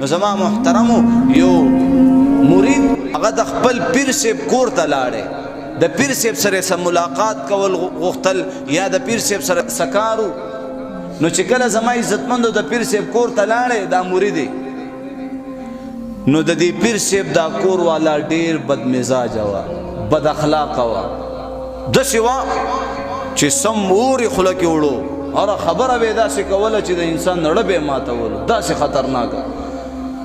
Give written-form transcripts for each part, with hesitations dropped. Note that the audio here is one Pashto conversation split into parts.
نو زما محترمو یو مرید هغه د خپل پیر صاحب کور ته لاړی د پیر صاحب سره سم ملاقات کول غوښتل یا د پیر صاحب سره سکارو نو چې کله زما عزتمندو د پیر صاحب کور ته لاړی دا مرید نو د دې پیر صاحب دا کور والا ډیر بد مزاج وا بد اخلاق وا داسې وا چې سم اورې خوله کې وړو اره خبره به داسې کوله چې د انسان نړه به ماتولو داسې خطرناکه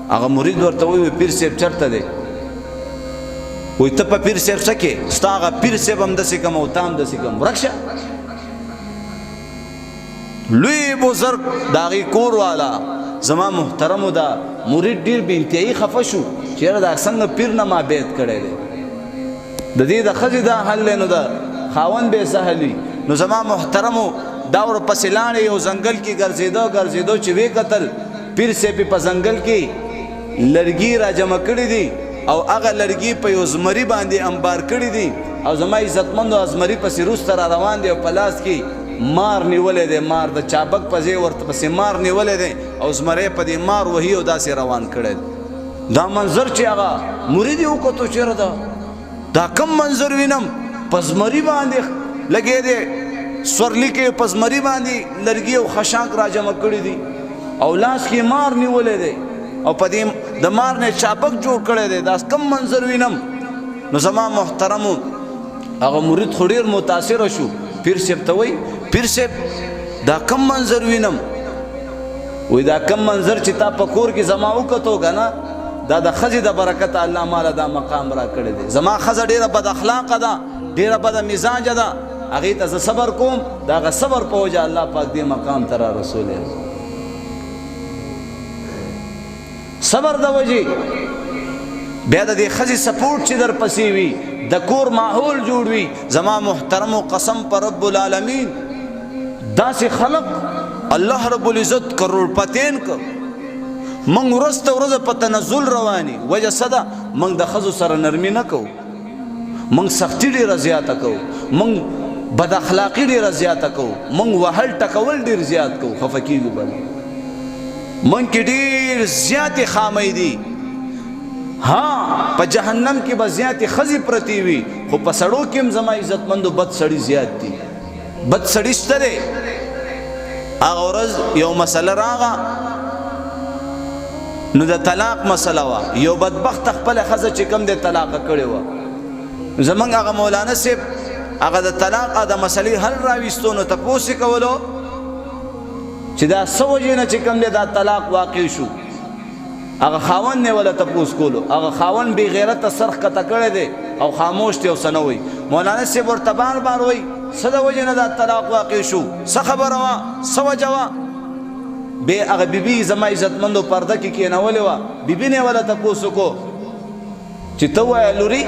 هغه مرید ورته وایي پیر صاحب چرته دی وایي ته په پیر صاحب څه کې ستا هغه پیر صاحب هم داسې کم او تا هم داسې کم ورک شه لوی بزرګ د هغې کور والا زما محترمو دا مرید ډېر بې انتهایي خفه شو چې یاره دا څنګه پیر نه ما بیعت کړی دی د دې د ښځې دا حل دی نو د خاوند به یې څه حل وي نو زما محترمو دا ورپسې لاړې یو ځنګل کې ګرځېدو چې ویې کتل پیر صاحب په ځنګل کې لرګي را جمع کړي دي او هغه لرګي په یو زمري باندې انبار کړي دي او زما عزتمندو زمري پسې وروسته را روان دی او په لاس کې مار نیولی دی مار د چابک په ځای ورته پسې مار نیولی دی او زمری په دې مار وهي او داسې روان کړی دا منظر چې هغه مرید یې وکتو چېرې دا کم منظر وینم په زمري باندې لګې دی سورلی کې په زمري باندې لرګي او خشاک را جمع کړي دي او لاس کې مار نیولی دی او په دې د مار نه چابک جوړ کړی دی دا کم منظر وینم نو زما محترمو هغه مرید خو ډېر متاثره شو پیر صاحب ته وایي پیر صاحب دا کم منظر وینم وایي دا کم منظر چې تا په کور کې زما وکتو که نه دا د ښځې د برکته الله ماله دا مقام را کړی دی زما ښځه ډېره بد اخلاقه ده ډېره بده مزاجه ده هغې ته زه صبر کوم د هغه صبر په وجه الله پاک دې مقام ته را رسولی صبر د وجې بیا د دې ښځې سپورټ چې در پسې وي د کور ماحول جوړ وي زما محترمو قسم په رب العالمین داسې خلق الله رب العزت کروڑپتین که موږ ورځ ته ورځ په تنزل رواني وجه څه ده موږ د ښځو سره نرمي نه کوو موږ سختي ډېره زیاته کوو موږ بد اخلاقي ډېره زیاته کوو موږ وهل ټکول ډېر زیات کوو خفه کېږو بل موږ کې ډېر زیاتې خامۍ دي ها په جهنم کې به زیاتې ښځې پرتې وي خو په سړو کې هم زما عزتمندو بد سړي زیات دي بد سړي شته دی هغه ورځ یو مسله راغه نو د طلاق مسله وه یو بدبخته خپله ښځه چې کوم دی طلاقه کړې وه زمونږ هغه مولانا صاحب هغه د طلاق د مسلې حل راویستو نو تپوس یې کولو چې دا څه وجې نه چې کوم دی دا طلاق واقع شو هغه خاوند نه ولا تپوس کولو هغه خاوند بې غیرته سر ښکته کړی دی او خاموش دی او څه نه وایي مولانا صاحب ورته بار بار وایي څه د وجې نه دا طلاق واقع شو څه خبره وه څه وجه وه بیا هغه بیبي زما عزتمندو پرده کې کېنولې وه بیبي نه ولا تپوس وکړو چې ته ووایه لوري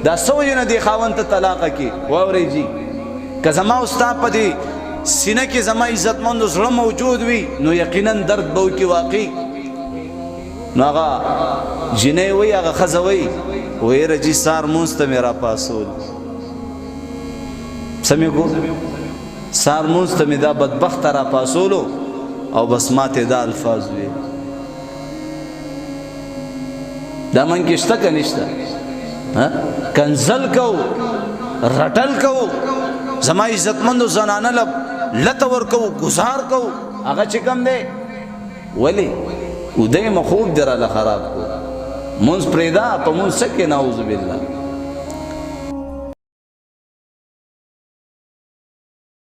دا څه وجې نه دې خاوند ته طلاقه کې واورئ جي که زما او ستا په دې سینه کې زما عزتمندو زړه موجود وي نو یقینا درد به وکړي واقعي نو هغه جینۍ وایي هغه ښځه وایي ویره جي سار مونځ ته مې راپاڅول څه مې کو سار مونځ ته مې دا بدبخته راپاڅولو او بس ماته دا الفاظ وي دا من کې شته که نشته کنزل کو رټل کو زما عزتمندو زنانه لته ورکو گزار کو هغه چې کم دی ولې ودی مخوب در الله خراب کو منز پریدا په منز سکه نعوذ بالله